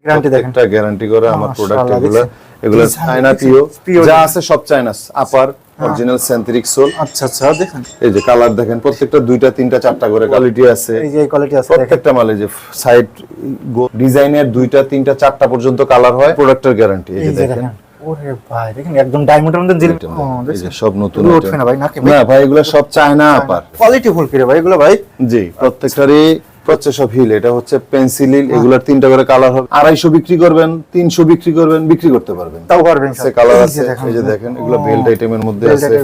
Guarantee দেখেন, একটা guarantee করে আমার প্রোডাক্ট এগুলো চায়না পিও যা আছে সব চায়না আপার অরিজিনাল সেন্ট্রিক সোল। আচ্ছা আচ্ছা দেখেন এই যে কালার দেখেন, প্রত্যেকটা দুইটা তিনটা চারটা করে কোয়ালিটি আছে। এই যে কোয়ালিটি আছে প্রত্যেকটা মালে যে সাইড ডিজাইনের দুইটা তিনটা চারটা পর্যন্ত কালার হয়, প্রোডাক্টের গ্যারান্টি। এই যে দেখেন, ওরে ভাই দেখেন একদম ডায়মন্ডের মধ্যে জিল, এই যে সব নতুন উঠবে না ভাই নাকি? না ভাই এগুলো সব চায়না আপার কোয়ালিটি ফুল করে ভাই এগুলো ভাই। জি প্রত্যেকটারই প্রচেস অফ হিল, এটা হচ্ছে পেন্সিল হিল, এগুলার তিনটা করে কালার হবে। 250 বিক্রি করবেন, 300 বিক্রি করবেন, বিক্রি করতে পারবেন, তাও পারবেন। সে কালার আছে। এই যে দেখেন এগুলো বেল্ট আইটেমের মধ্যে আছে।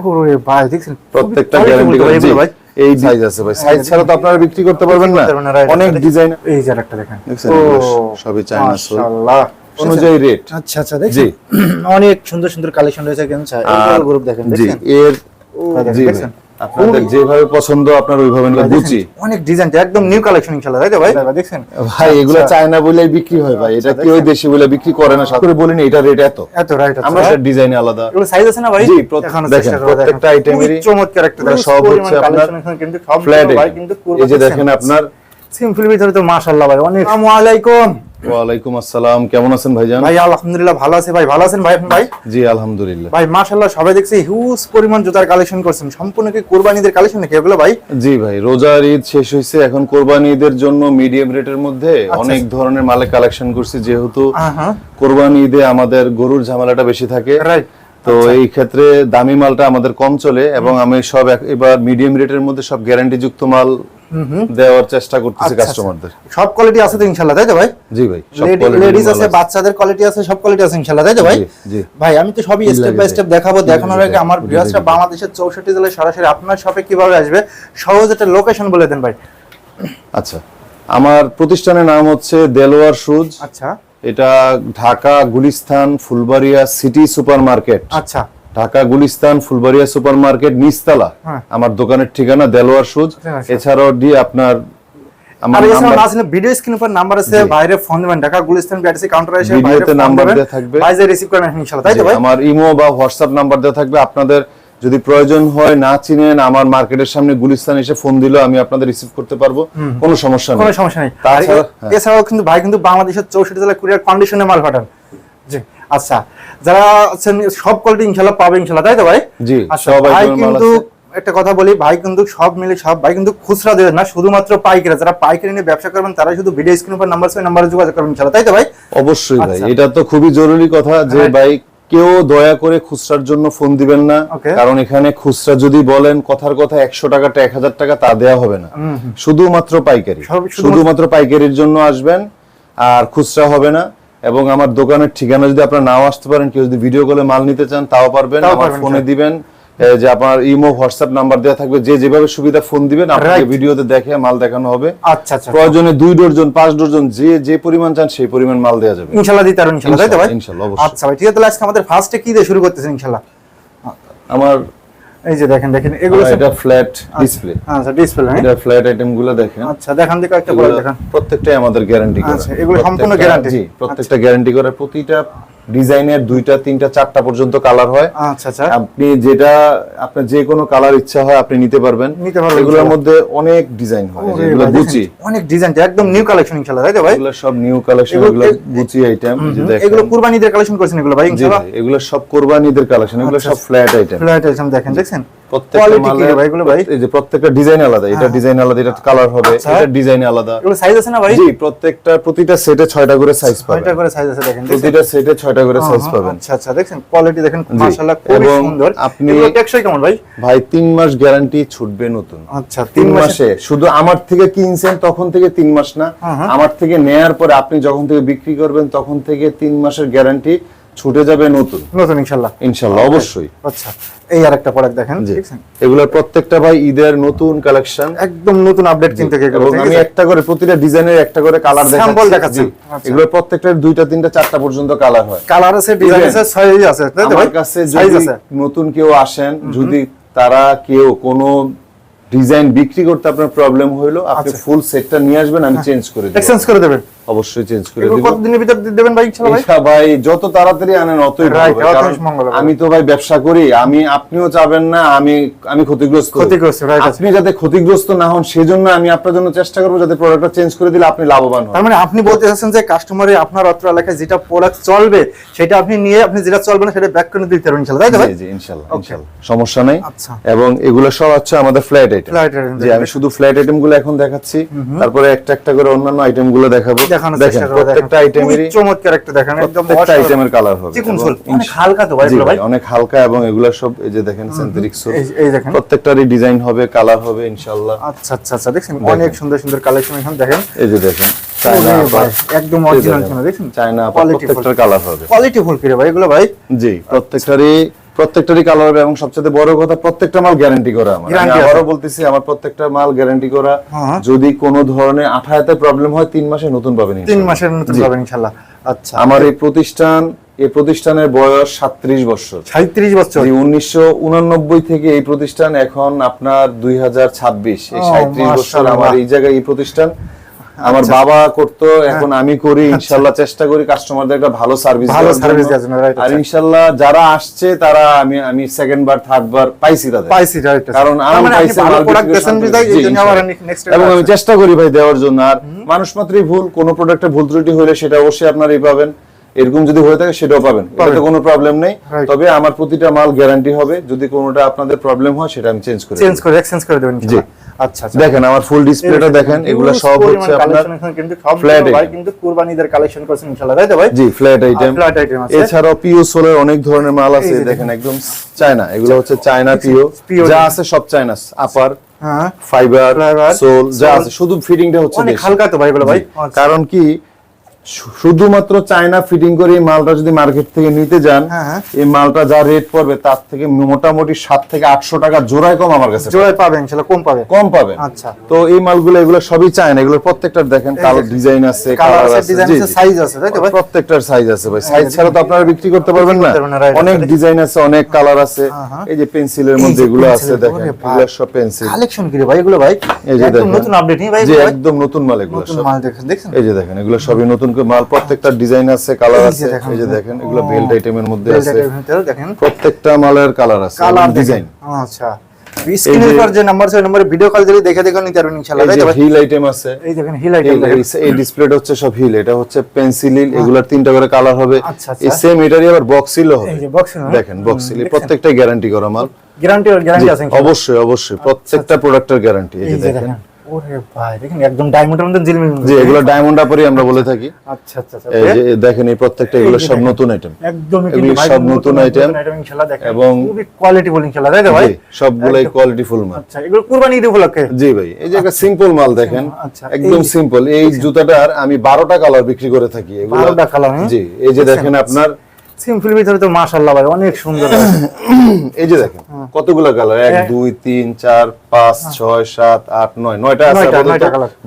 ওরে ভাই দেখছেন প্রত্যেকটা গ্যারান্টি করে জি ভাই। এই সাইজ আছে ভাই, সাইজ ছাড়া তো আপনারা বিক্রি করতে পারবেন না, অনেক ডিজাইন। এই যে আরেকটা দেখেন, দেখছেন সবই চায়না সোল মাশাআল্লাহ অনুযায়ী রেট। আচ্ছা আচ্ছা দেখছেন অনেক সুন্দর সুন্দর কালেকশন রয়েছে। কেন চাই এই গ্রুপ দেখেন, জি এর জি আপনাদের যেভাবে পছন্দ আপনার ওইভাবে নিয়ে গুচি অনেক ডিজাইন একদম নিউ কালেকশন ইনশাআল্লাহ, তাই তো ভাই? দেখছেন ভাই এগুলো চায়না বলেই বিক্রি হয় ভাই, এটা কি ওই দেশি বলে বিক্রি করে না। সাথে বলিনি এটা রেট এত রাইট। আমরা ডিজাইন আলাদা, এগুলো সাইজ আছে না ভাই? জি দেখেন প্রত্যেকটা আইটেমেরই চমৎকার একটা সব হচ্ছে আপনার কিন্তু সব ফ্ল্যাট ভাই কিন্তু এই যে দেখেন আপনার সিম্পল ভিতরে তো মাশাআল্লাহ ভাই অনেক। আসসালামু আলাইকুম। ওয়ালাইকুম আসসালাম, কেমন আছেন ভাইজান? ভাই আলহামদুলিল্লাহ ভালো আছি ভাই, ভালো আছেন ভাই? ভাই জি আলহামদুলিল্লাহ ভাই মাশাআল্লাহ সবাই দেখছি হিউজ পরিমাণ জুতার কালেকশন করছেন, সম্পূর্ণ কি কুরবানি ঈদের কালেকশন নাকি এগুলো ভাই? জি ভাই রোজার ঈদ শেষ হইছে, এখন কুরবানি ঈদের জন্য মিডিয়াম রেটের মধ্যে অনেক ধরনের মালে কালেকশন করছি, যেহেতু কুরবানি ঈদে আমাদের গরুর ঝামেলাটা বেশি থাকে, রাইট? তো এই ক্ষেত্রে দামি মালটা আমাদের কম চলে এবং আমি সব এবার মিডিয়াম রেটের মধ্যে সব গ্যারান্টি যুক্ত মাল দেওয়ার চেষ্টা করতেছি কাস্টমারদের। সব কোয়ালিটি আছে তো ইনশাআল্লাহ, তাই তো ভাই? জি ভাই সব কোয়ালিটি লেডিস আছে, বাচ্চাদের কোয়ালিটি আছে, সব কোয়ালিটি আছে ইনশাআল্লাহ, তাই তো ভাই? জি ভাই আমি তো সবই স্টেপ বাই স্টেপ দেখাবো। দেখানোর আগে আমার ভিউয়ার্সরা বাংলাদেশের 64 জেলায় সরাসরি আপনার শপে কিভাবে আসবে সহজ একটা লোকেশন বলে দেন ভাই। আচ্ছা আমার প্রতিষ্ঠানের নাম হচ্ছে দেলোয়ার শুজ। আচ্ছা এটা Dhaka Gulistan Phulbaria city super market. আচ্ছা ঢাকা গুলিস্তান ফুলবাড়িয়া সুপার মার্কেট নিচতলা আমার দোকানের ঠিকানা দেলোয়ার শুজ। এছাড়াও আপনার আমার নাম্বার আছে, ভিডিও স্ক্রিনের উপর নাম্বার আছে, বাইরে ফোন দিবেন, ঢাকা গুলিস্তান বিআরটিসি কাউন্টারে এসে ভিডিওতে নাম্বার দেওয়া থাকবে, বাইরে রিসিভ করেন ইনশাআল্লাহ, তাই তো ভাই? আমার ইমো বা হোয়াটসঅ্যাপ নাম্বার দেওয়া থাকবে। আপনাদের যদি প্রয়োজন হয় না চিনেন, আমার মার্কেটের সামনে গুলিস্তান এসে ফোন দিলেও আমি আপনাদের রিসিভ করতে পারবো, কোনো সমস্যা নেই, কোনো সমস্যা নেই। এছাড়াও কিন্তু ভাই কিন্তু বাংলাদেশের 64 জেলায় কুরিয়ার কন্ডিশনে মাল পাঠান। জি আচ্ছা, যারা আছেন সব কোয়ালিটি ইনশাআল্লাহ পাবে ইনশাআল্লাহ, তাই তো ভাই? জি সবাই কিন্তু একটা কথা বলি ভাই, কিন্তু সব মিলে সব ভাই কিন্তু খুচরা দেবেন না, শুধুমাত্র পাইকারি। যারা পাইকারি নিয়ে ব্যবসা করবেন তারা শুধু ভিডিও স্ক্রিনের উপর নাম্বার আছে, নাম্বারে যোগাযোগ করবেন ইনশাআল্লাহ, তাই তো ভাই? অবশ্যই ভাই, এটা তো খুবই জরুরি কথা যে ভাই কেউ দয়া করে খুচরার জন্য ফোন দিবেন না, কারণ এখানে খুচরা যদি বলেন কথার কথা 100 টাকাটা 1000 টাকা তা দেয়া হবে না, শুধুমাত্র পাইকারি, শুধুমাত্র পাইকারির জন্য আসবেন আর খুচরা হবে না। এবং আমার দোকানের ঠিকানা যদি আপনারা নাও আসতে পারেন, কেউ যদি ভিডিও কলে মাল নিতে চান তাও পারবেন, আমার ফোনে দিবেন যে আপনার ইমো হোয়াটসঅ্যাপ নাম্বার দেওয়া থাকবে, যে যেভাবে সুবিধা ফোন দিবেন আপনাকে ভিডিওতে দেখে মাল দেখানো হবে। আচ্ছা আচ্ছা, প্রয়োজনে 2 ডজন 5 ডজন যে পরিমাণ চান সেই পরিমাণ মাল দেওয়া যাবে ইনশাআল্লাহ, দিতে পারবেন ইনশাআল্লাহ, তাই তো ভাই? ইনশাআল্লাহ অবশ্যই। আচ্ছা ভাই ঠিক আছে, তাহলে আজকে আমাদের ফার্স্টে কি দিয়ে শুরু করতেছেন ইনশাআল্লাহ? আমার এই যে দেখেন এগুলো এটা ফ্ল্যাট ডিসপ্লে। আচ্ছা ডিসপ্লে, এটা ফ্ল্যাট আইটেমগুলো দেখেন। আচ্ছা দেখান দেখো একটা বড় দেখান, প্রত্যেকটাই আমাদের গ্যারান্টি করা। আচ্ছা এগুলো সম্পূর্ণ গ্যারান্টি? জি প্রত্যেকটা গ্যারান্টি করা, প্রতিটা ডিজাইনের 2টা 3টা 4টা পর্যন্ত কালার হয়। আচ্ছা আচ্ছা, আপনি যেটা আপনার যে কোনো কালার ইচ্ছা হয় আপনি নিতে পারবেন। এগুলোর মধ্যে অনেক ডিজাইন হয়, যেগুলো গুচি অনেক ডিজাইন, একদম নিউ কালেকশন ইনশাআল্লাহ, তাই তো ভাই? এগুলো সব নিউ কালেকশন, এগুলো গুচি আইটেম। যে দেখেন এগুলো কুরবানিদের কালেকশন করেছেন এগুলো ভাই ইনশাআল্লাহ? এগুলো সব কুরবানিদের কালেকশন, এগুলো সব ফ্ল্যাট আইটেম। ফ্ল্যাট আইটেম দেখেন, দেখছেন প্রত্যেকটা মালে ভাইগুলো ভাই, এই যে প্রত্যেকটা ডিজাইন আলাদা, এটা ডিজাইন আলাদা, এটা কালার হবে, এটা ডিজাইন আলাদা। এগুলো সাইজ আছে না ভাই? জি প্রতিটা সেটে 6টা করে সাইজ পাবেন, 6টা করে সাইজ আছে দেখেন, প্রতিটা সেটে 6টা করে সাইজ পাবেন। আচ্ছা আচ্ছা দেখেন কোয়ালিটি দেখেন মাশাআল্লাহ খুবই সুন্দর। আপনি টেকসই কেমন ভাই? ভাই 3 মাস গ্যারান্টি ছুটবে নতুন। আচ্ছা 3 মাসে শুধু আমার থেকে কিনছেন তখন থেকে 3 মাস না, আমার থেকে নেয়ার পরে আপনি যখন থেকে বিক্রি করবেন তখন থেকে 3 মাসের গ্যারান্টি ছুটে যাবে নতুন ইনশাআল্লাহ, ইনশাআল্লাহ অবশ্যই। আচ্ছা এই আরেকটা প্রোডাক্ট দেখেন, দেখছেন এগুলোর প্রত্যেকটা ভাই ঈদের নতুন কালেকশন, একদম নতুন আপডেট কিনতে গেলে আমি একটা করে প্রতিটা ডিজাইনের একটা করে কালার দেখাচ্ছি। এগুলোর প্রত্যেকটার 2টা 3টা 4টা পর্যন্ত কালার হয়, কালার আছে, ডিজাইন আছে, সাইজ আছে। আমার কাছে যদি নতুন কেউ আসেন, যদি তারা কেউ কোনো ডিজাইন বিক্রি করতে আপনার প্রবলেম হইলো, আপনি ফুল সেটটা নিয়ে আসবেন, আমি চেঞ্জ করে দেব। এক্সচেঞ্জ করে দেবেন? অবশ্যই চেঞ্জ করে দেব। কতদিনের ভিতর দেবেন ভাই ইনশাআল্লাহ? ভাই এটা ভাই যত তাড়াতাড়ি আনেন অতই ভালো, কারণ আমি তো ভাই ব্যবসা করি, আপনিও চাবেন না আমি ক্ষতিগ্রস্ত। আপনি যাতে ক্ষতিগ্রস্ত না হন সেজন্য আমি আপনার জন্য চেষ্টা করব যাতে প্রোডাক্টটা চেঞ্জ করে দিলে আপনি লাভবান হন। তার মানে আপনি বলতে চাচ্ছেন যে কাস্টমারে আপনার অত্র এলাকায় যেটা প্রোডাক্ট চলবে সেটা আপনি নিয়ে আপনি যেটা চলবে না সেটা ব্যাক করে দিতে পারবেন ইনশাআল্লাহ, তাই তো ভাই? জি ইনশাআল্লাহ, সমস্যা নাই। এবং এগুলো সব হচ্ছে আমাদের ফ্ল্যাট আইটেম। যে আমি শুধু ফ্ল্যাট আইটেমগুলো এখন দেখাচ্ছি, তারপরে একটা একটা করে অন্যান্য আইটেমগুলো দেখাবো। দেখেন প্রত্যেকটা আইটেমেরই চমৎকার একটা দেখেন, একদম প্রত্যেকটা আইটেমের কালার হবে অনেক হালকা তো ভাই, ভাই অনেক হালকা, এবং এগুলো সব এই যে দেখেন সিনথেটিক সোল, এই দেখেন প্রত্যেকটারই ডিজাইন হবে, কালার হবে ইনশাআল্লাহ। আচ্ছা আচ্ছা আচ্ছা, দেখেন অনেক সুন্দর সুন্দর কালেকশন এখানে দেখেন। এই যে দেখেন চায়না একদম অরিজিনাল চায়না, দেখেন চায়না প্রত্যেকটার কালার হবে। কোয়ালিটি ফুল কি রে ভাই এগুলো ভাই? জি প্রত্যেকটারই কালার হবে, এবং সবচেয়ে বড় কথা প্রত্যেকটা মাল গ্যারান্টি করা। আমি আবারও বলতেছি আমার প্রত্যেকটা মাল গ্যারান্টি করা। যদি কোনো ধরনের আঠাতে প্রবলেম হয় 3 মাসে নতুন পাবেন, 3 মাসের নতুন পাবেন ইনশাআল্লাহ। আচ্ছা, আমার এই প্রতিষ্ঠানের বয়স 37 বছর। 37 বছর? 1989 থেকে এই প্রতিষ্ঠান, এখন আপনার 2026, এই 37 বছর আমার এই জায়গায় এই প্রতিষ্ঠান। আমার বাবা করতো, এখন আমি করি। ইনশাআল্লাহ চেষ্টা করি কাস্টমারদের একটা ভালো সার্ভিস দেওয়ার জন্য। আর ইনশাআল্লাহ যারা আসছে তারা আমি সেকেন্ড বার থার্ড বার পাইছি তাদের, কারণ আমি পাইছি ভালো প্রোডাক্ট দেন বিদায়, এইজন্য আবার নেক্সট টাইম, এবং আমি চেষ্টা করি ভাই দেওয়ার জন্য। আর মানুষ মাত্রই ভুল, কোন প্রোডাক্টে ভুল ত্রুটি হলে সেটা অবশ্যই আপনারাই পাবেন, এরকম যদি হয়ে থাকে সেটাও পাবেন, এটাতে কোনো প্রবলেম নেই। তবে আমার প্রতিটা মাল গ্যারান্টি হবে, যদি কোনোটা আপনাদের প্রবলেম হয় সেটা আমি চেঞ্জ করে এক্সচেঞ্জ করে দেবেন। জি আচ্ছা আচ্ছা, দেখেন আমার ফুল ডিসপ্লেটা দেখেন, এগুলো সব হচ্ছে আপনার ফ্ল্যাট আইটেম, কিন্তু কুরবানিদের কালেকশন করছেন ইনশাআল্লাহ, তাই তো ভাই? জি ফ্ল্যাট আইটেম আছে। এছাড়াও পিও সোলের অনেক ধরনের মাল আছে, দেখেন একদম চায়না, এগুলো হচ্ছে চায়না পিও, যা আছে সব চায়না, আপার ফাইবার সোল যা আছে, শুধু ফিটিংটা হচ্ছে অনেক হালকা তো ভাই এগুলো ভাই। কারণ কি শুধুমাত্র চায়না ফিটিং করে এই মালটা যদি মার্কেট থেকে নিতে যান, এই মালটা যা রেট পড়বে তার থেকে মোটামুটি 700 থেকে 800 টাকা জোড়ায় কম আমার কাছে জোড়ায় পাবেন ইনশাআল্লাহ, কম পাবে। আচ্ছা, তো এই মালগুলো এগুলো সবই চায়না, এগুলো প্রত্যেকটার দেখেন কালার ডিজাইন আছে, কালার আছে, সাইজ আছে, তাই তো ভাই? প্রত্যেকটার সাইজ আছে ভাই, সাইজ ছাড়া তো আপনারা বিক্রি করতে পারবেন না। অনেক ডিজাইন আছে, অনেক কালার আছে। এই যে পেন্সিলের মধ্যে এগুলো আছে, দেখেন এগুলো সব পেন্সিল কালেকশন কি রে ভাই এগুলো ভাই? এই যে দেখেন নতুন আপডেট নি ভাই, জি একদম নতুন মাল, এগুলো সব মাল দেখেন। এই যে দেখেন এগুলো সবই নতুন মাল, প্রত্যেকটা ডিজাইন আছে, কালার আছে। এই যে দেখেন এগুলো বেল্ট আইটেমের মধ্যে আছে, দেখেন প্রত্যেকটা মালের কালার আছে, কালার ডিজাইন। আচ্ছা, স্ক্রিনের পর যে নাম্বার আছে নম্বরে ভিডিও কল দিয়ে দেখে নিতে পারবেন ইনশাআল্লাহ, তাই তো ভাই? হিল আইটেম আছে, এই দেখেন হিল আইটেম, এই ডিসপ্লেটা হচ্ছে সব হিল, এটা হচ্ছে পেন্সিল হিল, এগুলার 3টা করে কালার হবে। এই সেম এটারই আবার বক্স হিল হবে, এই যে বক্স হিল, দেখেন বক্স হিল, প্রত্যেকটা গ্যারান্টি করা মাল, গ্যারান্টি আছে অবশ্যই প্রত্যেকটা প্রোডাক্টের গ্যারান্টি। এই যে দেখেন, ওরে ভাই দেখেন একদম ডায়মন্ডের মধ্যে ঝিলমিল, জি এগুলো ডায়মন্ড আপরই আমরা বলে থাকি। আচ্ছা আচ্ছা, এই যে দেখেন এই প্রত্যেকটা এগুলো সব নতুন আইটেম, একদম এগুলো সব নতুন আইটেম ইনশাআল্লাহ, দেখেন এবং খুবই কোয়ালিটিফুল ইনশাআল্লাহ, তাই তো ভাই? সবগুলাই কোয়ালিটিফুল মাল। আচ্ছা, এগুলো কুরবানি ঈদ উপলক্ষে? জি ভাই, এই যে একটা সিম্পল মাল দেখেন, একদম সিম্পল। এই জুতাটার আমি 12টা কালার বিক্রি করে থাকি, এগুলো 12টা কালার। জি এই যে দেখেন আপনার সিম্পল ভিতরে তো মাশাআল্লাহ ভাই অনেক সুন্দর। এই যে দেখেন কতগুলো কালার, 1 2 3 4 5 6 7 8 9, 9টা আছে,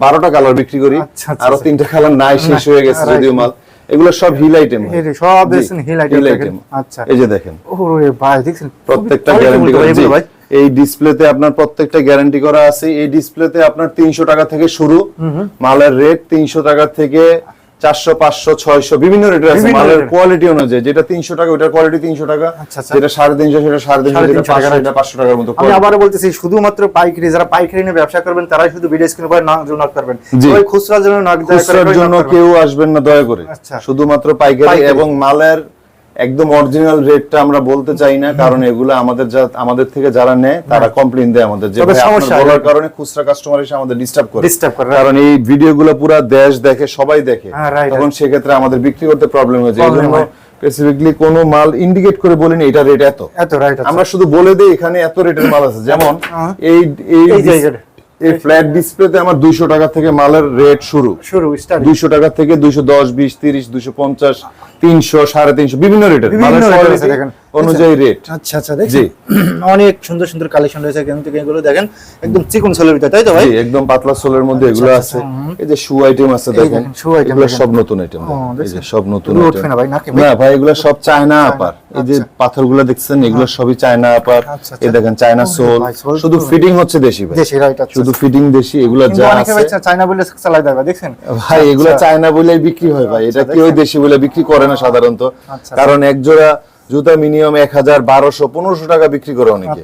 12টা কালার বিক্রি করি। আরো 3টা কালার নাই, শেষ হয়ে গেছে যদিও মাল। এগুলো সব হিল আইটেম, সব দেখেন হিল আইটেম। আচ্ছা, এই যে দেখেন ওরে ভাই দেখেন প্রত্যেকটা গ্যারান্টি করা ভাই। এই ডিসপ্লেতে আপনার প্রত্যেকটা গ্যারান্টি করা আছে। এই ডিসপ্লেতে আপনার 300 টাকা থেকে শুরু, মালের রেট 300 টাকা থেকে 400 500 600 বিভিন্ন রেটের আছে, মালের কোয়ালিটি অনুযায়ী। যেটা 300 টাকা ওটার কোয়ালিটি 300 টাকা, যেটা 350 সেটা 350, যেটা 500 সেটা 500 টাকার মতো। আমি আবারো বলতেছি, শুধুমাত্র পাইকারি, যারা পাইকারি নিয়ে ব্যবসা করবেন তারাই শুধু ভিডিও স্ক্রিনে পরে নক করবেন। ওই খুচরার জন্য নক দয়া করে, খুচরার জন্য কেউ আসবেন না দয়া করে, শুধুমাত্র পাইকারি। এবং মালের একদম অরিজিনাল রেটটা আমরা বলতে চাই না, কারণ এগুলো আমাদের থেকে যারা নেয় তারা কমপ্লেইন দেয় আমাদের, যে সমস্যা বলার কারণে খুচরা কাস্টমার এসে আমাদের ডিস্টার্ব করে। কারণ এই ভিডিওগুলো পুরো দেশ দেখে, সবাই দেখে, তখন সেক্ষেত্রে আমাদের বিক্রি করতে প্রবলেম হয়ে যায়। এইজন্য স্পেসিফিকলি কোন মাল ইন্ডিকেট করে বলিনি এটা রেট এত, আমরা শুধু বলে দেই এখানে এত রেটের মাল আছে। যেমন এই ফ্ল্যাট ডিসপ্লেতে আমার 200 টাকা থেকে মালের রেট শুরু 200 টাকা থেকে 210 20 30 250 300 350 বিভিন্ন রেটের অনুযায়ী রেট। আচ্ছা আচ্ছা, দেখেন অনেক সুন্দর সুন্দর কালেকশন রয়েছে কিন্তু এগুলো দেখেন একদম চিকন সোলের ভিতরে, তাই তো ভাই? জি, একদম পাতলা সোলের মধ্যে এগুলো আছে। এই যে শু আইটেম আছে দেখেন, এগুলো সব নতুন আইটেম, এই যে সব নতুন আইটেম। না ভাই, এগুলো সব চায়না আপার। এই যে পাথরগুলো দেখছেন, এগুলো সবই চায়না আপার। এই দেখেন চায়না সোল, শুধু ফিটিং হচ্ছে দেশি ভাই, দেশি, রাইট। শুধু ফিটিং দেশি। এগুলো যা আছে চায়না বলে চালাই দেয় দেখছেন ভাই, এগুলো চায়না বলে বিক্রি হয় ভাই, এটা কেউ দেশি বলে বিক্রি করে না সাধারণত। কারণ এক জোড়া জুতা মিনিমাম 1000, 1200, 1500 টাকা বিক্রি করে অনেকে।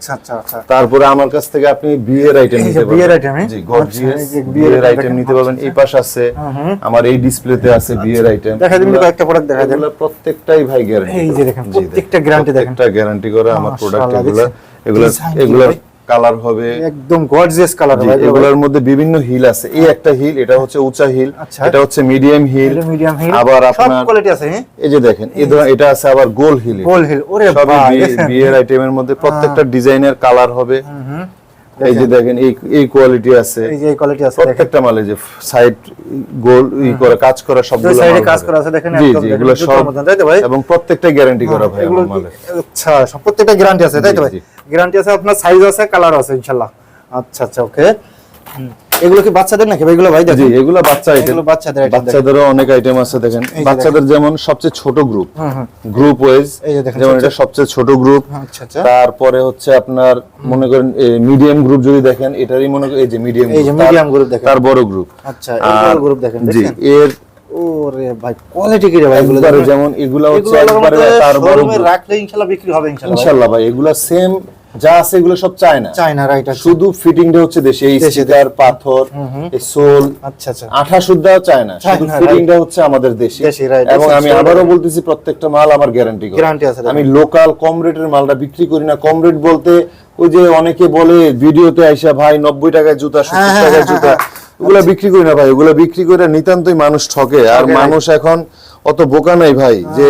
তারপরে আমার কাছ থেকে আপনি বিয়ের আইটেম নিতে পারবেন। জি, গর্জিয়াস বিয়ের আইটেম নিতে পারবেন। এই পাশ আছে আমার, এই ডিসপ্লেতে আছে বিয়ের আইটেম। দেখা দিন কয়েকটা প্রোডাক্ট দেখা দেন। এগুলো প্রত্যেকটাই ভাই গ্যারান্টি। এই যে দেখেন প্রত্যেকটা গ্যারান্টি দেখেন, প্রত্যেকটা গ্যারান্টি করা আমার প্রোডাক্ট। এগুলো কালার হবে একদম গর্জিয়াস কালার হবে। এগুলোর মধ্যে বিভিন্ন হিল আছে। এই একটা হিল, এটা হচ্ছে উঁচা হিল, এটা হচ্ছে মিডিয়াম হিল। আবার আপনার সব কোয়ালিটি আছে। এই যে দেখেন, এটা আছে আবার গোল হিল। গোল হিল, ওরে ভাই, বিয়ের আইটেমের মধ্যে প্রত্যেকটা ডিজাইনের কালার হবে। এই যে দেখেন এই কোয়ালিটি আছে, এই যে এই কোয়ালিটি আছে প্রত্যেকটা মালে যে সাইড গোল করে কাজ করা, সবগুলো সাইডে কাজ করা আছে দেখেন একদম। জি, এগুলো সব তাই তো ভাই, এবং প্রত্যেকটা গ্যারান্টি করা ভাই আমার মালে। আচ্ছা, সব প্রত্যেকটা গ্যারান্টি আছে তাই তো ভাই? গ্যারান্টি আছে, আপনার সাইজ আছে, কালার আছে ইনশাআল্লাহ। আচ্ছা আচ্ছা, ওকে। এগুলো কি বাচ্চাদের নাকি ভাই? এগুলো ভাই দেখেন, জি, এগুলো বাচ্চা আইটেম। এগুলো বাচ্চাদের আইটেম, বাচ্চাদেরও অনেক আইটেম আছে দেখেন। বাচ্চাদের যেমন সবচেয়ে ছোট গ্রুপ, গ্রুপ ওয়াইজ, যেমন এটা সবচেয়ে ছোট গ্রুপ। আচ্ছা আচ্ছা, তারপরে হচ্ছে আপনার মনে করেন মিডিয়াম গ্রুপ যদি দেখেন, এটারই মনে করেন এই যে মিডিয়াম গ্রুপ, দেখেন তার বড় গ্রুপ। আচ্ছা, এই গ্রুপ দেখেন, জি, এর ওরে ভাই কোয়ালিটি কি রে ভাই? এগুলো যেমন এগুলা হচ্ছে একবারে তার বড় গ্রুপ, রাখলে ইনশাআল্লাহ বিক্রি হবে ইনশাআল্লাহ ভাই। এগুলা সেম যা আছে এগুলো সব চায়না, রাইট। শুধু ফিটিংটা হচ্ছে দেশি। এই স্টিকার, পাথর, এই সোল, আচ্ছা আচ্ছা, আঠা সুদ্ধা চায়না, শুধু ফিটিংটা হচ্ছে আমাদের দেশি। এবং আমি আবারও বলতেছি, প্রত্যেকটা মাল আমার গ্যারান্টি আছে। আমি লোকাল কম রেটের মালটা বিক্রি করি না। কম রেট বলতে ওই যে অনেকে বলে ভিডিওতে আইসা, ভাই 90 টাকায় জুতা, 70 টাকায় জুতা, ওগুলা বিক্রি করি না ভাই। ওগুলা বিক্রি করে নিতান্তই মানুষ ঠকে। আর মানুষ এখন অত বোকা নাই ভাই, যে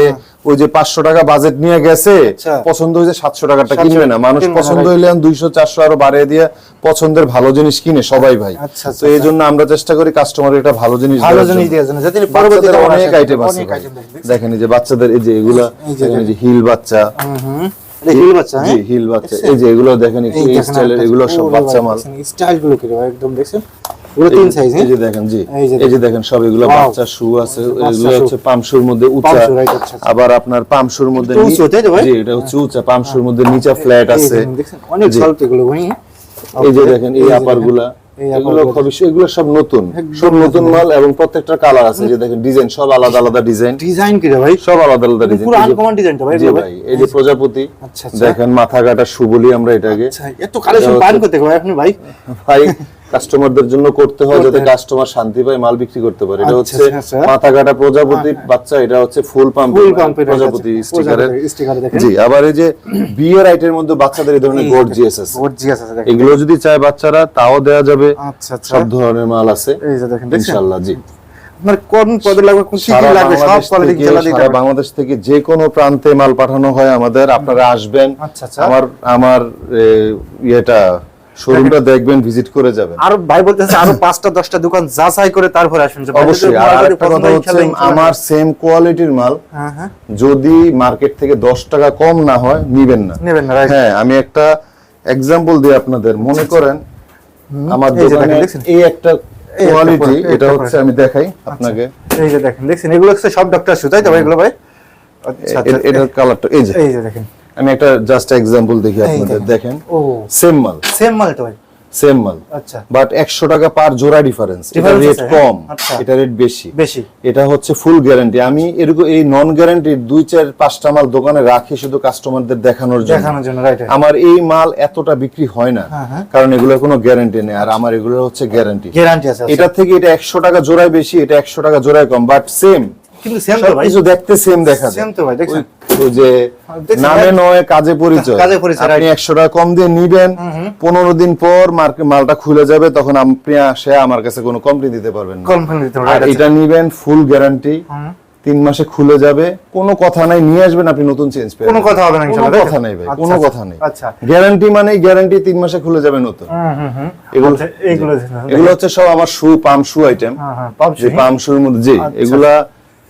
ওই যে 500 টাকা বাজেট নিয়ে গেছে, পছন্দ হয়েছে 700 টাকাটা কিনবে না। মানুষ পছন্দ হইলে 200, 400 আরো বাড়িয়ে দিয়ে পছন্দের ভালো জিনিস কিনে সবাই ভাই। তো এই জন্য আমরা চেষ্টা করি কাস্টমারের একটা ভালো জিনিস দেওয়ার জন্য, যাতে পরবর্তীতে অনেক আইটেম আছে। দেখেন এই যে বাচ্চাদের, এই যে এগুলা, এই যে হিল বাচ্চা, হিল বাচ্চা, জি হিল বাচ্চা। এই যে এগুলো দেখেন একটু এই স্টাইলের, এগুলো সব বাচ্চা মাল। স্টাইল গুলো কি ভাই একদম দেখছেন, এগুলো তিন সাইজ। এই যে দেখেন, জি এই যে দেখেন সব এগুলো বাচ্চা শু আছে। এগুলো হচ্ছে পামশুর মধ্যে উঁচা, আবার আপনার পামশুর মধ্যে জি এটা হচ্ছে উঁচা, পামশুর মধ্যে নিচে ফ্ল্যাট আছে। দেখছেন অনেক সল্ট এগুলো ভাই। এই যে দেখেন এই আপারগুলা, এগুলো সব নতুন, সব নতুন মাল, এবং প্রত্যেকটা কালার আছে। যে দেখেন ডিজাইন সব আলাদা আলাদা ডিজাইন। ডিজাইন কি রে ভাই? সব আলাদা আলাদা ডিজাইন, পুরো আনকমন ডিজাইনটা ভাই। জি ভাই, এই যে প্রজাপতি দেখেন, মাথা কাটা শু বলি আমরা এটাকে। আচ্ছা, এত কালেকশন পান করতে ভাই আপনি ভাই? ভাই কাস্টমারদের জন্য করতে হয়, যাতে কাস্টমার শান্তি পায়, মাল বিক্রি করতে পারে। এটা হচ্ছে মাথা কাটা প্রজাপতি বাচ্চা, এটা হচ্ছে ফুল পাম্প প্রজাপতি স্টিকারের। জি, আবার এই যে বিয়ের আইটেমের মধ্যে বাচ্চাদের এই ধরনের গর্জিয়াস আছে। এগুলো যদি চায় বাচ্চারা তাও দেয়া যাবে। আচ্ছা আচ্ছা, সব ধরনের মাল আছে ইনশাআল্লাহ। জি, আপনার কোন পদে লাগবে, কোন কি কি লাগবে, সব কোয়ালিটি জেলা দিতে সারা বাংলাদেশ থেকে যে কোনো প্রান্তে মাল পাঠানো হয় আমাদের। আপনারা আসবেন, আমার ইয়েটা শোরুমটা দেখবেন, ভিজিট করে যাবেন। আর ভাই বলতেছে আরো 5টা 10টা দোকান যাচাই করে তারপরে আসুন। অবশ্যই। আর একটা কথা হচ্ছে, আমার সেম কোয়ালিটির মাল যদি মার্কেট থেকে 10 টাকা কম না হয়, নিবেন না। হ্যাঁ, আমি একটা এক্সাম্পল দিই আপনাদের। মনে করেন আমার দোকানে এই একটা কোয়ালিটি, এটা হচ্ছে আমি দেখাই আপনাকে। এই যে দেখেন, দেখছেন এগুলো হচ্ছে সব ডক্টর শু, তাই তো ভাই এগুলো ভাই? আচ্ছা, এটার কালারটা এই যে দেখেন, আমি একটা জাস্ট এক্সাম্পল দেখি আপনাদের। দেখেন সেম মাল তো ভাই, সেম মাল। আচ্ছা, বাট 100 টাকা পার জোড়া ডিফারেন্স। এটা রেট কম, এটা রেট বেশি। এটা হচ্ছে ফুল গ্যারান্টি। আমি এরকম এই নন গ্যারান্টির 2-4-5টা মাল দোকানে রাখি শুধু কাস্টমারদের দেখানোর জন্য। আমার এই মাল এতটা বিক্রি হয় না, কারণ এগুলোর কোনো গ্যারান্টি নেই। আর আমার এগুলোর হচ্ছে গ্যারান্টি আছে। এটা থেকে এটা 100 টাকা জোড়ায় বেশি, এটা 100 টাকা জোড়ায় কম, বাট সেম। কিন্তু সেম তো ভাই, কিছু দেখতে সেম দেখা যায়। সেম তো ভাই, দেখছেন ওই যে নামে নয় কাজে পরিচয়। আপনি 100 টাকা কম দিয়ে নিবেন, 15 দিন পর মালটা খুলে যাবে, তখন আপনি আসে আমার কাছে কোনো কমপ্লেইন দিতে পারবেন না। আর এটা নিবেন ফুল গ্যারান্টি, 3 মাসে খুলে যাবে, কোনো কথা নাই। নিয়ে আসবেন, আপনি নতুন চেঞ্জ পেয়ে কোনো কথা হবে না ইনশাআল্লাহ। কোনো কথা নাই ভাই, কোনো কথা নাই। আচ্ছা, গ্যারান্টি মানে গ্যারান্টি, 3 মাসে খুলে যাবে নতুন। এগুলো হচ্ছে সব আমার শু, পাম শু আইটেম। যে পাম শুর মধ্যে, জি এগুলা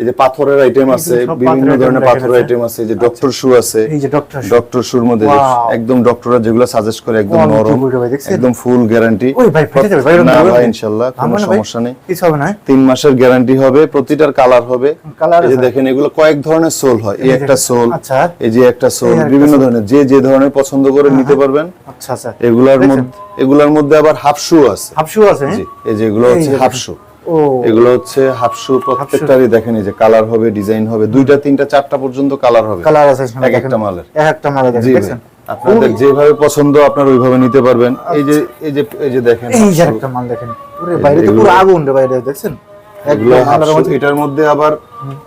এই যে পাথরের আইটেম আছে, বিভিন্ন ধরনের পাথরের আইটেম আছে, এই যে ডক্টর শু আছে, এই যে ডক্টর শুর মধ্যে একদম ডক্টররা যেগুলো সাজেস্ট করে একদম নরম, একদম ফুল গ্যারান্টি। ওই ভাই ফেটে যাবে ভাই, না ভাই ইনশাআল্লাহ কোনো সমস্যা নেই, কিছু হবে না। 3 মাসের গ্যারান্টি হবে, প্রতিটার কালার হবে। এই যে দেখেন এগুলো কয়েক ধরনের সোল হয়, এই একটা সোল, আচ্ছা এই যে একটা সোল, বিভিন্ন ধরনের যে ধরনের পছন্দ করে নিতে পারবেন। আচ্ছা আচ্ছা, এগুলোর মধ্যে আবার হাফ শু আছে, হাফ শু আছে, জি এই যে এগুলো হচ্ছে হাফ শু, ও এগুলো হচ্ছে হাফ শু। প্রত্যেকটারই দেখেন এই যে কালার হবে, ডিজাইন হবে, 2টা 3টা 4টা পর্যন্ত কালার হবে, কালার আছে এক একটা মালের, এক একটা মালের দেখেন। আপনাদের যেভাবে পছন্দ আপনারা ওইভাবে নিতে পারবেন। এই যে দেখেন এই যে একটা মাল দেখেন, ওরে বাইরে তো পুরো আগুন রে বাইরে দেখছেন। এটার মধ্যে আবার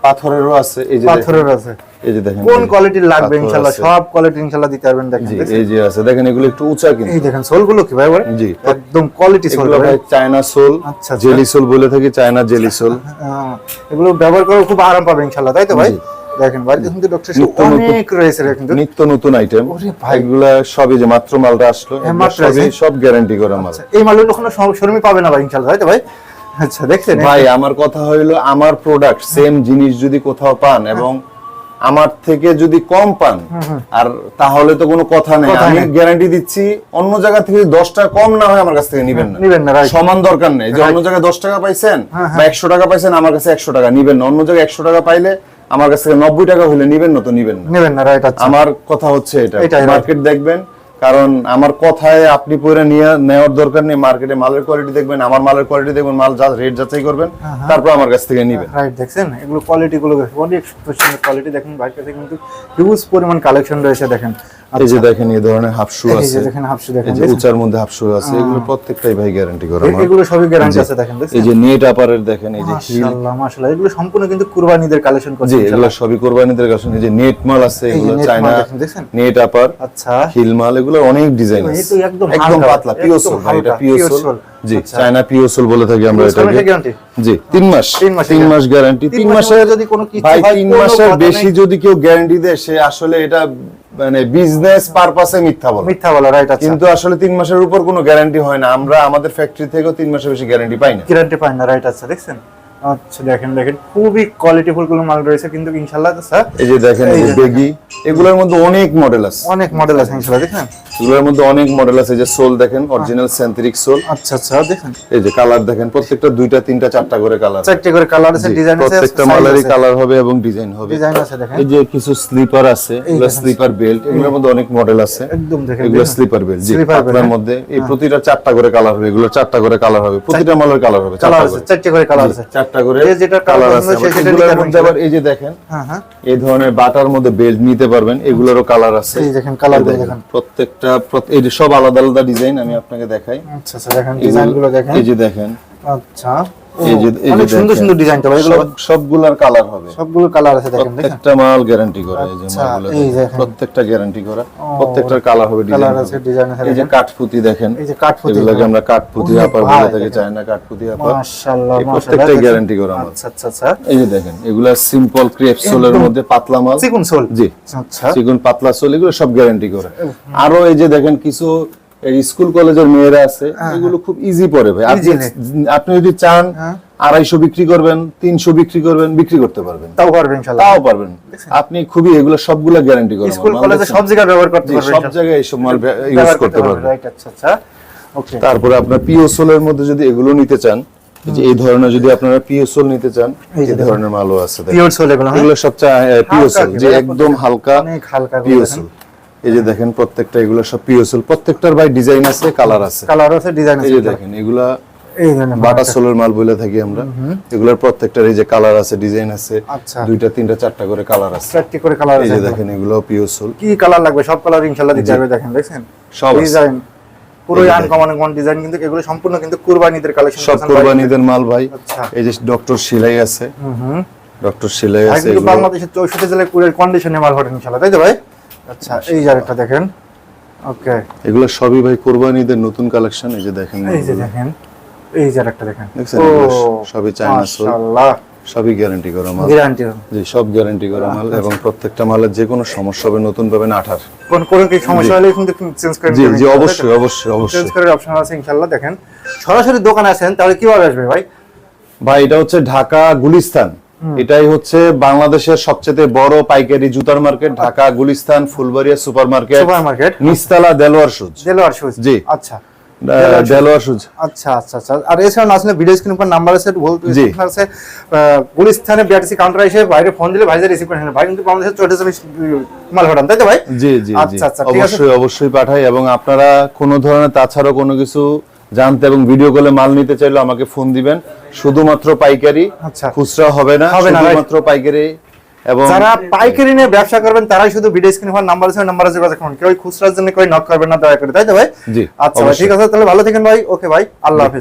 পাথরেরও আছে, এই যে পাথরের আছে, এই যে দেখেন কোন কোয়ালিটির লাগবে ইনশাআল্লাহ সব কোয়ালিটি ইনশাআল্লাহ দিতে পারবেন। দেখেন এই যে আছে, দেখেন এগুলো একটু উঁচা কিন্তু, এই দেখেন সোল গুলো কি ভাই বলে, জি একদম কোয়ালিটি সোল ভাই, চায়না সোল, আচ্ছা জেলি সোল বলে থাকি, চায়না জেলি সোল। এগুলো ব্যবহার করে খুব আরাম পাবেন ইনশাআল্লাহ, তাই তো ভাই? দেখেন বাড়িতে কিন্তু ডক্টর অনেক রয়েছে কিন্তু নিত্য নতুন আইটেম, এগুলা সবই যে মাত্র মালটা আসলো, সব গ্যারান্টি করা মাল। এই মালগুলো কোনো শোরুমে পাবে না ভাই ইনশাআল্লাহ, তাই তো ভাই? আচ্ছা দেখছেন ভাই, আমার কথা হইলো আমার প্রোডাক্ট সেম জিনিস যদি কোথাও পান এবং আমার থেকে যদি কম পান, আর তাহলে তো কোনো কথা নেই, আমি গ্যারান্টি দিচ্ছি অন্য জায়গা থেকে 10 টাকা কম না হয় আমার কাছ থেকে নিবেন না, সমান দরকার নেই যে অন্য জায়গায় 10 টাকা পাইছেন বা 100 টাকা পাইছেন, আমার কাছে 100 টাকা নিবেন না, অন্য জায়গায় 100 টাকা পাইলে আমার কাছ থেকে 90 টাকা হলে নিবেন না, তো নিবেন না, রাইট। আমার কথা হচ্ছে এটা, মার্কেট দেখবেন, কারণ আমার কথায় আপনি পরে নেওয়ার দরকার নেই, মার্কেটে মালের কোয়ালিটি দেখবেন, আমার মালের কোয়ালিটি দেখবেন, মাল যা রেট যাচাই করবেন, তারপর আমার কাছ থেকে নেবেন, রাইট। দেখছেন এগুলো কোয়ালিটি গুলো অনেক সুন্দর কোয়ালিটি, দেখেন ভাই কাছে কিন্তু হিউজ পরিমাণ কালেকশন রয়েছে। দেখেন এই যে দেখেন এই ধরনের হাফ শু আছে, এই যে দেখেন হাফ শু, দেখেন এই যে উঁচার মধ্যে হাফ শু আছে, এগুলো প্রত্যেকটাই ভাই গ্যারান্টি করা মাল, এগুলো সবই গ্যারান্টি আছে। দেখেন এই যে নেট আপারের দেখেন, এই যে মাশাআল্লাহ মাশাআল্লাহ, এগুলো সম্পূর্ণ কিন্তু কুরবানিদের কালেকশন করছে, জি এগুলো সবই কুরবানিদের কালেকশন। এই যে নেট মাল আছে, এগুলো চায়না নেট আপার, আচ্ছা হিল মাল, এগুলো অনেক ডিজাইন আছে, একদম পাতলা পিওর সোল, ভাই এটা পিওর সোল, জি চায়না পিওর সোল বলে থাকি আমরা এটাকে, জি 3 মাস গ্যারান্টি। 3 মাসের যদি কোনো কিছু ভাই 3 মাসের বেশি যদি কেউ গ্যারান্টি দেয়, সে আসলে এটা মানে বিজনেস পারপাসে মিথ্যা বলে, রাইট। কিন্তু আসলে 3 মাসের উপর কোনো গ্যারান্টি হয় না, আমরা আমাদের ফ্যাক্টরি থেকেও 3 মাসের বেশি গ্যারান্টি পাই না, রাইট। আচ্ছা দেখছেন, আচ্ছা দেখেন খুবই কোয়ালিটিফুল গুলো মাল রয়েছে কিন্তু ইনশাআল্লাহ। স্যার এই যে দেখেন এই যে বেগি, এগুলোর মধ্যে অনেক মডেল আছে ইনশাআল্লাহ, দেখেন এগুলোর মধ্যে অনেক মডেল আছে। যে সোল দেখেন অরিজিনাল সেন্থেটিক সোল, আচ্ছা আচ্ছা দেখেন এই যে কালার দেখেন, প্রত্যেকটা 2টা 3টা 4টা করে কালার, 4টা করে কালার আছে, ডিজাইন আছে, প্রত্যেকটা মালেরই কালার হবে এবং ডিজাইন হবে, ডিজাইন আছে। দেখেন এই যে কিছু স্লিপার আছে, এগুলো স্লিপার বেল্ট, এগুলোর মধ্যে অনেক মডেল আছে, একদম দেখেন এগুলো স্লিপার বেল্ট, জি আপনার মধ্যে এই প্রতিটা 4টা করে কালার হবে, এগুলো 4টা করে কালার হবে, প্রতিটা মালের কালার হবে, 4টা করে কালার আছে, 4টা করে যেটা কালার আছে। এগুলোর মধ্যে আবার এই যে দেখেন এই ধরনের বাটার মধ্যে বেল্ট নিতে পারবেন, এগুলোরও কালার আছে, এই দেখেন কালার দেখেন, প্রত্যেকটা এই যে সব আলাদা আলাদা ডিজাইন, আমি আপনাকে দেখাই। আচ্ছা আচ্ছা দেখেন ডিজাইনগুলো দেখেন, এই যে দেখেন, আচ্ছা এই যে অনেক সুন্দর সুন্দর ডিজাইন, তো এগুলো সবগুলোর কালার হবে, সবগুলোর কালার আছে। দেখেন প্রত্যেকটা মাল গ্যারান্টি করা, এই যে মালগুলো প্রত্যেকটা গ্যারান্টি করা, প্রত্যেকটার কালার হবে, ডিজাইন আছে, ডিজাইন আছে। এই যে কাঠপুতি দেখেন, এই যে কাঠপুতি, এগুলোকে আমরা কাঠপুতি আপার বলে থাকি, চায়না কাঠপুতি আপার, মাশাআল্লাহ প্রত্যেকটা গ্যারান্টি করা মাল। আচ্ছা আচ্ছা আচ্ছা এই যে দেখেন এগুলা সিম্পল ক্রেপ সোলের মধ্যে পাতলা মাল, চিকন সোল, জি আচ্ছা চিকন পাতলা সোল, এগুলো সব গ্যারান্টি করা। আরো এই যে দেখেন কিছু স্কুল কলেজের মেয়েরা আছে, এগুলো খুব ইজি পড়ে ভাই, আপনি যদি চান 250 বিক্রি করবেন, 300 বিক্রি করবেন, বিক্রি করতে পারবেন, তাও পারবেন ইনশাআল্লাহ, তাও পারবেন। আপনি খুবই এগুলো সবগুলো গ্যারান্টি করবেন, স্কুল কলেজে সব জায়গায় ব্যবহার করতে পারবেন, সব জায়গায় এই সব মাল ইউজ করতে পারবেন, রাইট। আচ্ছা আচ্ছা ওকে। তারপরে আপনার পিও সোলের মধ্যে যদি এগুলো নিতে চান, যে এই ধরনের যদি আপনারা পিও সোল নিতে চান, এই ধরনের মালও আছে, পিওর সোল, এগুলো সব পিও সোল, যে একদম হালকা, অনেক হালকা পিও সোল। এই যে দেখেন প্রত্যেকটা এগুলো সব পিও সোল, প্রত্যেকটার ভাই ডিজাইন আছে, কালার আছে, ডিজাইন আছে। এই যে দেখেন এগুলা এই ধরনের বাটা সোলের মাল বলে থাকি আমরা, এগুলোর প্রত্যেকটার এই যে কালার আছে, ডিজাইন আছে, 2টা 3টা 4টা করে কালার আছে, 4টি করে কালার আছে। এই যে দেখেন এগুলো পিও সোল, কি কালার লাগবে সব কালার ইনশাআল্লাহ দিতে হবে। দেখেন দেখেন সব ডিজাইন পুরো আনকমন কোন ডিজাইন, কিন্তু এগুলো সম্পূর্ণ কিন্তু কুরবানিদের কালেকশন, সব কুরবানিদের মাল ভাই। এই যে ডক্টর সেলাই আছে, ডক্টর সেলাই আছে, এগুলো বাংলাদেশের 64 জেলায় কুরিয়ার কন্ডিশনে মাল হবে ইনশাআল্লাহ, তাই তো ভাই? আচ্ছা এই জায়গাটা দেখেন, ওকে এগুলো সবই ভাই কুরবানিদের নতুন কালেকশন। এই যে দেখেন, এই যে দেখেন এই জায়গাটা দেখেন, ও সবই চায়না সোল, মাশাআল্লাহ সবই গ্যারান্টি করা মাল, গ্যারান্টি জি সব গ্যারান্টি করা মাল, এবং প্রত্যেকটা মালের যে কোনো সমস্যা হবে নতুন পাবেন 18 কোন কি সমস্যা হলে কিন্তু চেঞ্জ করে দিবেন, জি অবশ্যই অবশ্যই অবশ্যই চেঞ্জ করার অপশন আছে ইনশাআল্লাহ। দেখেন সরাসরি দোকানে আসেন তাহলে কিভাবে আসবে ভাই? ভাই এটা হচ্ছে ঢাকা গুলিস্তান, এটাই হচ্ছে বাংলাদেশের সবচেয়ে বড় পাইকারি জুতার market, Dhaka Gulistan Phulbaria super market নিচতলা দেলোয়ার শুজ। জি আচ্ছা, দেলোয়ার শুজ। আচ্ছা আচ্ছা আচ্ছা। আর এছাড়া আসলে ভিডিও স্ক্রিন উপর নাম্বার আছে, বলতে আছে গুলিস্তানে বিআরটিসি কাউন্টার এসে বাইরে ফোন দিলে ভাই রিসিভ করে নেন। ভাই কিন্তু বাংলাদেশের 44 মাল পাঠান, তাই তো ভাই? জি জি আচ্ছা আচ্ছা, ঠিক আছে, অবশ্যই পাঠাই। এবং আপনারা কোনো ধরনের তাছাড়া কোনো কিছু জানতে এবং ভিডিও কলে মাল নিতে চাইলে আমাকে ফোন দিবেন। শুধুমাত্র পাইকারি, খুচরা হবে না, শুধুমাত্র পাইকারি। এবং যারা পাইকারি নিয়ে ব্যবসা করবেন তারাই শুধু ভিডিও স্ক্রিনে ফোন নাম্বার আছে, নাম্বারে যোগাযোগ করুন। কেউ খুচরার জন্য কেউ নক করবেন না দয়া করে, তাই তো ভাই? জি আচ্ছা ভাই, ঠিক আছে, তাহলে ভালো থাকেন ভাই। ওকে ভাই, আল্লাহ হাফেজ।